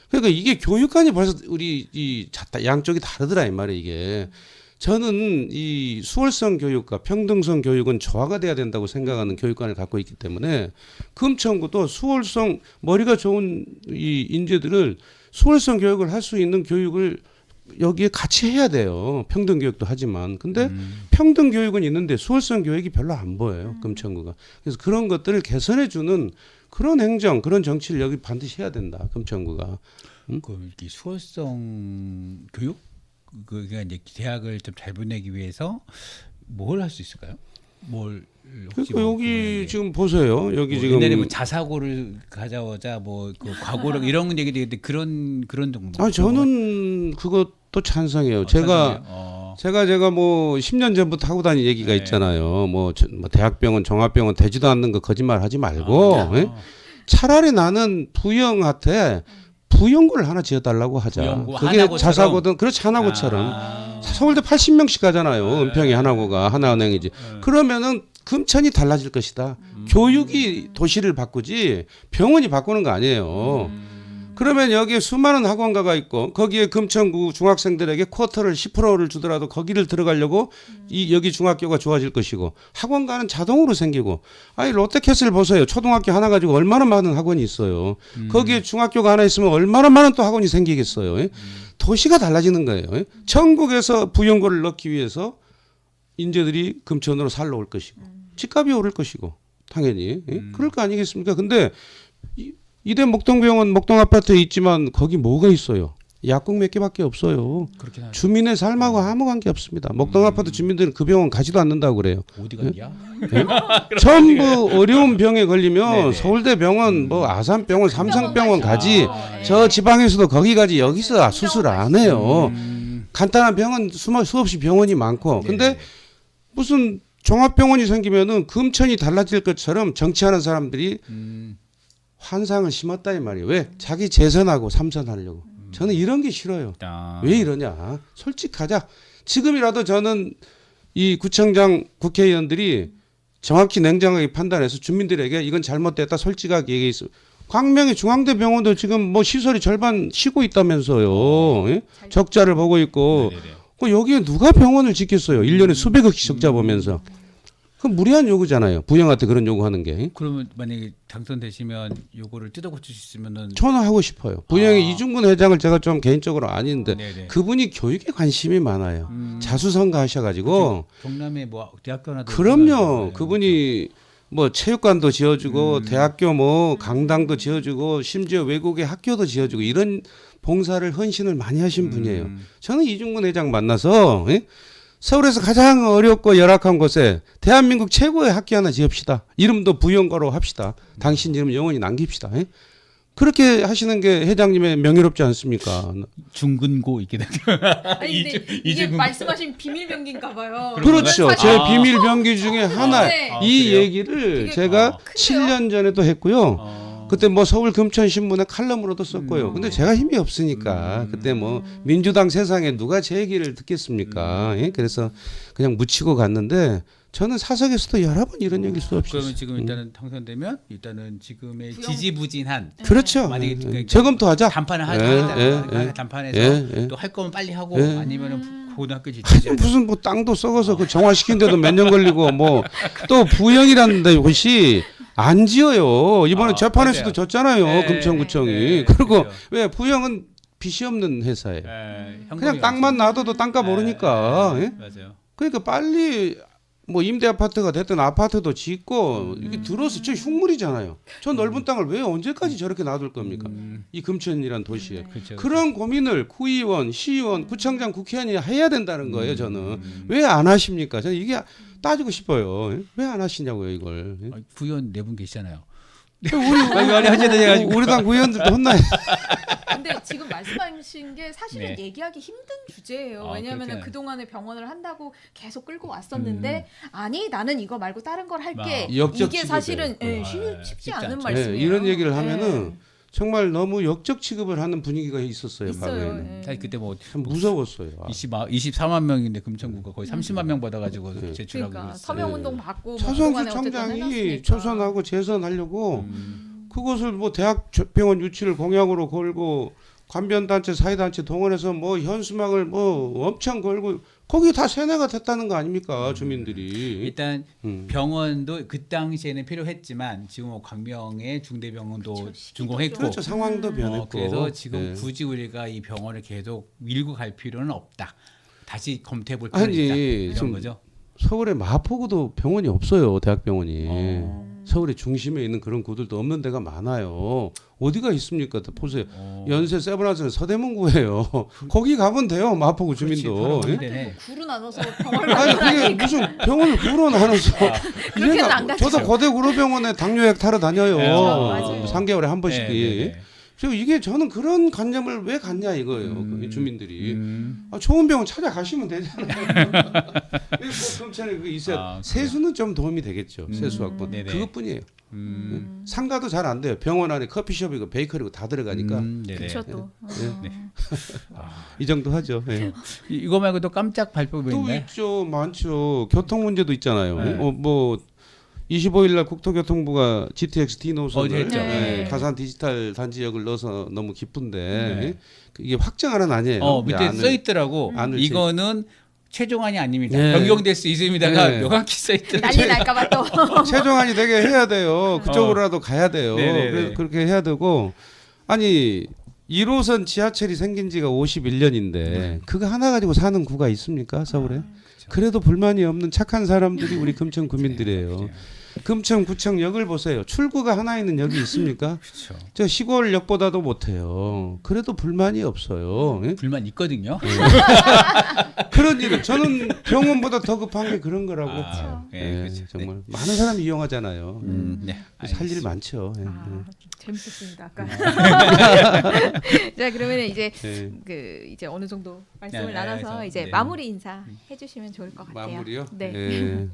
그러니까 이게 교육관이 벌써 우리 이 양쪽이 다르더라 이 말이에요. 이게 저는 이 수월성 교육과 평등성 교육은 조화가 돼야 된다고 생각하는 교육관을 갖고 있기 때문에 금천구도 수월성 머리가 좋은 이 인재들을 수월성 교육을 할 수 있는 교육을 여기에 같이 해야 돼요. 평등 교육도 하지만. 근데 평등 교육은 있는데 수월성 교육이 별로 안 보여요. 금천구가. 그래서 그런 것들을 개선해 주는 그런 행정, 그런 정치를 여기 반드시 해야 된다. 금천구가. 그 수월성 교육 그러니까 이제 대학을 좀 잘 보내기 위해서 뭘 할 수 있을까요? 뭘 혹시 그러니까 여기 지금 보세요. 여기 지금 옛날에 뭐 자사고를 가져오자 뭐 그 과고를 이런 얘기도 있는데 그런 정도. 아 저는 그것도 찬성해요. 제가 뭐 10년 전부터 하고 다닌 얘기가 네. 있잖아요. 뭐 대학병원, 종합병원 되지도 않는 거 거짓말 하지 말고 예? 차라리 나는 부영한테 부영고를 하나 지어달라고 하자. 부영고, 그게 하나고처럼? 자사고든 그렇지 하나고처럼 서울대 80명씩 가잖아요. 은평이 하나고가 하나은행이지. 그러면은 금천이 달라질 것이다. 교육이 도시를 바꾸지 병원이 바꾸는 거 아니에요. 그러면 여기에 수많은 학원가가 있고 거기에 금천구 중학생들에게 쿼터를 10%를 주더라도 거기를 들어가려고 이 여기 중학교가 좋아질 것이고 학원가는 자동으로 생기고 아니 롯데캐슬 보세요. 초등학교 하나 가지고 얼마나 많은 학원이 있어요. 거기에 중학교가 하나 있으면 얼마나 많은 또 학원이 생기겠어요. 예? 도시가 달라지는 거예요. 예? 전국에서 부영고를 넣기 위해서 인재들이 금천으로 살러 올 것이고 집값이 오를 것이고 당연히 예? 그럴 거 아니겠습니까? 근데 이대 목동병원 목동아파트에 있지만 거기 뭐가 있어요? 약국 몇 개밖에 없어요. 주민의 삶하고 아무 관계 없습니다. 목동아파트 주민들은 그 병원 가지도 않는다고 그래요. 어디 갔냐? 예? 전부 어려운 병에 걸리면 네네. 서울대병원, 뭐 아산병원, 삼성병원 가지. 네. 저 지방에서도 거기 가지 여기서 수술 안 해요. 간단한 병원 수없이 병원이 많고. 근데 네네. 무슨 종합병원이 생기면은 금천이 달라질 것처럼 정치하는 사람들이 환상을 심었다 이 말이에요. 왜? 자기 재선하고 삼선하려고. 저는 이런 게 싫어요. 왜 이러냐? 솔직하자. 지금이라도 저는 이 구청장 국회의원들이 정확히 냉정하게 판단해서 주민들에게 이건 잘못됐다 솔직하게 얘기했어. 광명의 중앙대병원도 지금 뭐 시설이 절반 쉬고 있다면서요. 예? 적자를 보고 있고. 여기에 누가 병원을 짓겠어요? 1년에 수백억씩 적자 보면서. 그건 무리한 요구잖아요. 부영한테 그런 요구하는 게. 그러면 만약에 당선되시면 요거를 뜯어 고칠 수 있으면은 저는 하고 싶어요. 부영의 이중근 회장을 제가 좀 개인적으로 아닌데 네네. 그분이 교육에 관심이 많아요. 자수성가 하셔가지고 경남에 뭐 대학교 하나 그럼요. 그분이 뭐 체육관도 지어주고 대학교 뭐 강당도 지어주고 심지어 외국의 학교도 지어주고 이런 봉사를 헌신을 많이 하신 분이에요. 저는 이중근 회장 만나서 예? 서울에서 가장 어렵고 열악한 곳에 대한민국 최고의 학교 하나 지읍시다. 이름도 부영고로 합시다. 당신 이름 영원히 남깁시다. 예? 그렇게 하시는 게 회장님의 명예롭지 않습니까? 중근고 있게 되죠. 아니 근데 이게 말씀하신 비밀 병기인가 봐요. 그렇죠. 사실- 제 비밀 병기 중에 하나. 네. 이 그래요? 얘기를 되게 제가 큰데요? 7년 전에도 했고요. 그때 뭐 서울 금천 신문에 칼럼으로도 썼고요. 근데 제가 힘이 없으니까 그때 뭐 민주당 세상에 누가 제 얘기를 듣겠습니까? 예? 그래서 그냥 묻히고 갔는데 저는 사석에서도 여러 번 이런 얘기를 수없이 그러면 했어요. 지금 일단은 당선되면 일단은 지금의 부영- 지지부진한 그렇죠. 만약에 예, 그러니까 재검토하자. 단판을 예, 하자. 예. 단판에서 예. 또 할 거면 빨리 하고 예. 아니면은 고등학교 지지자 무슨 뭐 땅도 썩어서 그 정화시킨 데도 몇 년 걸리고 뭐 또 부영이라는 데 곳이 안 지어요. 이번에 재판에서도 맞아요. 졌잖아요. 네, 금천구청이. 네, 그리고 그렇죠. 왜 부영은 빚이 없는 회사예요. 현금이 그냥 땅만 놔둬도 땅값 오르니까. 예? 맞아요. 그러니까 빨리 뭐 임대 아파트가 됐든 아파트도 짓고 이게 들어서 저 흉물이잖아요. 저 넓은 땅을 왜 언제까지 저렇게 놔둘 겁니까? 이 금천이란 도시에. 그렇죠. 그런 고민을 구의원, 시의원, 구청장, 국회의원이 해야 된다는 거예요. 저는 왜 안 하십니까? 저는 이게 따지고 싶어요. 왜 안 하시냐고요, 이걸. 부연 네 분 계시잖아요. 우리 당 구의원들도 혼나요. 근데 지금 말씀하신 게 사실은 네. 얘기하기 힘든 주제예요. 아, 왜냐하면 그렇구나. 그동안에 병원을 한다고 계속 끌고 왔었는데 아니 나는 이거 말고 다른 걸 할게. 역적 이게 취급이에요. 사실은 쉽지 쉽지 않은 않죠. 말씀이에요. 이런 얘기를 하면은 네. 정말 너무 역적 취급을 하는 분위기가 있었어요. 있어요. 과거에는. 예. 사실 그때 뭐 참 무서웠어요. 24만 명인데 금천구가 거의 30만 명 받아가지고 제출하고 그러니까 있어요. 서명운동 받고 뭐 차선수 그동안에 어쨌든 청장이 해놨으니까. 초선하고 재선하려고 그것을 뭐 대학병원 유치를 공약으로 걸고 관변단체 사회단체 동원해서 뭐 현수막을 뭐 엄청 걸고 거기 다 세뇌가 됐다는 거 아닙니까 주민들이. 일단 음. 병원도 그 당시에는 필요했지만 지금 뭐 광명의 중대병원도 그렇죠. 시기도 준공했고 그렇죠. 상황도 변했고. 그래서 지금 네. 굳이 우리가 이 병원을 계속 밀고 갈 필요는 없다. 다시 검토해 볼 필요는 있다. 아니 이런 지금 거죠. 서울에 마포구도 병원이 없어요. 대학병원이. 어. 서울의 중심에 있는 그런 구들도 없는 데가 많아요. 어디가 있습니까? 보세요. 어. 연세 세브란스는 서대문구예요. 거기 가면 돼요. 마포구 주민도. 그렇지, 예? 되네. 구로 나눠서 병원을 아니 가는 그게 무슨 병원을 구로 나눠서 그렇게는 안 가죠. 저도 거대 구로병원에 당뇨약 타러 다녀요. 네, 맞아요. 3개월에 한 번씩. 네, 네, 네. 그리고 이게 저는 그런 관념을 왜 갖냐 이거예요. 그 주민들이. 음. 좋은 병원 찾아가시면 되잖아요. 왜 꼭 검찰에 그 있어야 아, 세수는 좀 도움이 되겠죠. 세수 확보. 네네. 그것뿐이에요. 음. 상가도 잘 안 돼요. 병원 안에 커피숍이고 베이커리고 다 들어가니까 네네. 그쵸 또. 네. 어. 이 정도 하죠. 예. 이거 말고 또 깜짝 발표가 또 있네. 있죠, 많죠. 교통 문제도 있잖아요. 네. 뭐 25일 날 국토교통부가 GTX D 노선을 어제 했죠. 네. 가산 디지털 단지역을 넣어서 너무 기쁜데 네. 이게 확정안은 아니에요. 밑에 안을- 써 있더라고. 안을 이거는 최종안이 아닙니다. 네. 변경될 수 있습니다가 네. 명확히 써 있더라고. 난리 날까봐 또. 최종안이 되게 해야 돼요. 그쪽으로라도 가야 돼요. 네네네. 그래서 그렇게 해야 되고 아니 1호선 지하철이 생긴 지가 51년인데 그거 하나 가지고 사는 구가 있습니까 서울에? 그래도 불만이 없는 착한 사람들이 우리 금천 구민들이에요. 금천구청 역을 보세요. 출구가 하나 있는 역이 있습니까? 그렇죠. 저 시골역보다도 못해요. 그래도 불만이 없어요. 예? 불만 있거든요. 그런 일은 저는 병원보다 더 급한 게 그런 거라고. 네, 예, 그렇죠. 정말 많은 사람이 이용하잖아요. 네. 살 일 많죠. 예, 아, 재밌었습니다. 아까. 자 그러면 이제 예. 이제 어느 정도 말씀을 네, 나눠서 그래서, 이제 네. 마무리 인사 해주시면 좋을 것 같아요. 마무리요? 네. 예.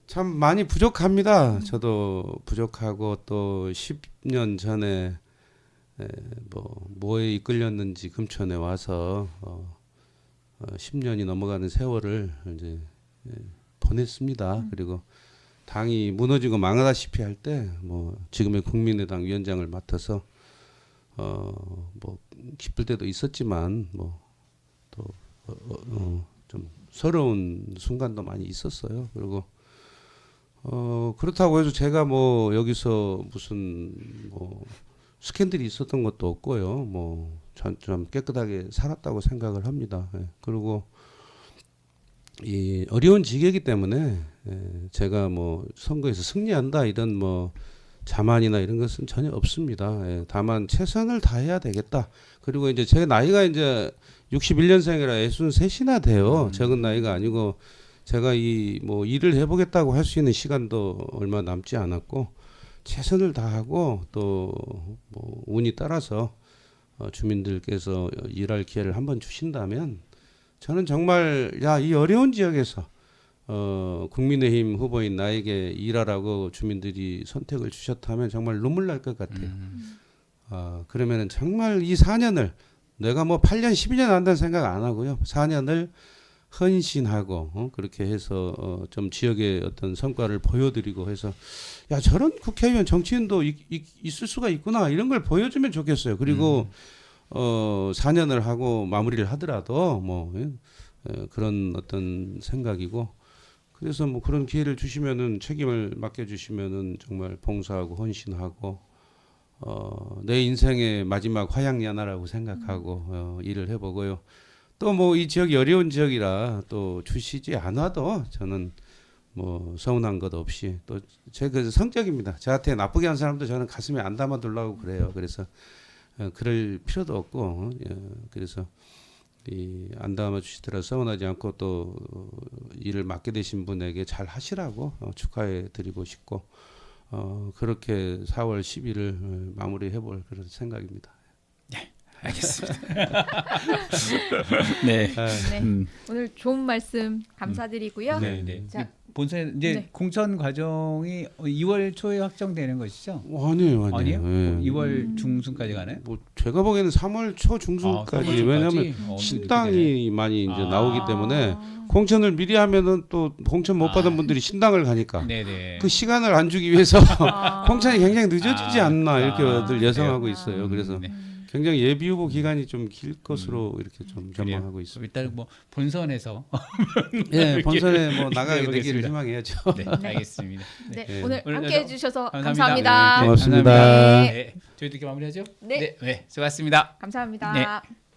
참 많이 부족합니다. 저도 부족하고 또 10년 전에 뭐에 이끌렸는지 금천에 와서 10년이 넘어가는 세월을 이제 보냈습니다. 그리고 당이 무너지고 망하다시피 할 때 뭐 지금의 국민의당 위원장을 맡아서 뭐 기쁠 때도 있었지만 뭐 또 좀 서러운 순간도 많이 있었어요. 그리고 그렇다고 해서 제가 뭐 여기서 무슨 뭐 스캔들이 있었던 것도 없고요. 뭐 좀 깨끗하게 살았다고 생각을 합니다. 예. 그리고 이 어려운 직역이기 때문에 제가 뭐 선거에서 승리한다 이런 뭐 자만이나 이런 것은 전혀 없습니다. 예. 다만 최선을 다해야 되겠다. 그리고 이제 제 나이가 이제 61년생이라 63이나 돼요. 적은 나이가 아니고 제가 이 뭐 일을 해보겠다고 할 수 있는 시간도 얼마 남지 않았고 최선을 다하고 또 뭐 운이 따라서 주민들께서 일할 기회를 한번 주신다면 저는 정말 이 어려운 지역에서 국민의힘 후보인 나에게 일하라고 주민들이 선택을 주셨다면 정말 눈물 날 것 같아요. 그러면은 정말 이 4년을 내가 뭐 8년 12년 한다는 생각 안 하고요. 4년을 헌신하고 그렇게 해서 좀 지역의 어떤 성과를 보여드리고 해서 저런 국회의원 정치인도 있을 수가 있구나 이런 걸 보여주면 좋겠어요. 그리고 4년을 하고 마무리를 하더라도 뭐 그런 어떤 생각이고 그래서 뭐 그런 기회를 주시면은 책임을 맡겨주시면은 정말 봉사하고 헌신하고 내 인생의 마지막 화양연화라고 생각하고 일을 해보고요. 또 뭐 이 지역이 어려운 지역이라 또 주시지 않아도 저는 뭐 서운한 것 없이 또 제 그 성격입니다. 저한테 나쁘게 한 사람도 저는 가슴에 안 담아두려고 그래요. 그래서 그럴 필요도 없고 그래서 안 담아 주시더라도 서운하지 않고 또 일을 맡게 되신 분에게 잘 하시라고 축하해 드리고 싶고 그렇게 4월 10일을 마무리해 볼 그런 생각입니다. 알겠습니다. 네. 네. 오늘 좋은 말씀 감사드리고요. 네, 네. 자, 본선 이제 네. 공천 과정이 2월 초에 확정되는 것이죠? 아니에요. 아니에요? 예. 2월 중순까지 가나요? 뭐 제가 보기에는 3월 초 중순까지 3월 초까지? 왜냐하면 신당이 많이 이제 나오기 때문에 공천을 미리 하면은 또 공천 못 받은 분들이 신당을 가니까 네네. 그 시간을 안 주기 위해서 공천이 굉장히 늦어지지 않나 이렇게들 예상하고 그래요? 있어요. 그래서 네. 굉장히 예비 후보 기간이 좀 길 것으로 이렇게 좀 전망하고 있습니다. 일단 뭐 본선에서 예, 본선에 뭐 나가게 되기를 해보겠습니다. 희망해야죠. 네, 알겠습니다. 네, 네. 오늘 오늘 함께 해주셔서 감사합니다. 감사합니다. 네, 고맙습니다. 감사합니다. 네. 네, 저희도 이렇게 마무리하죠. 네. 네, 수고하셨습니다. 감사합니다. 네.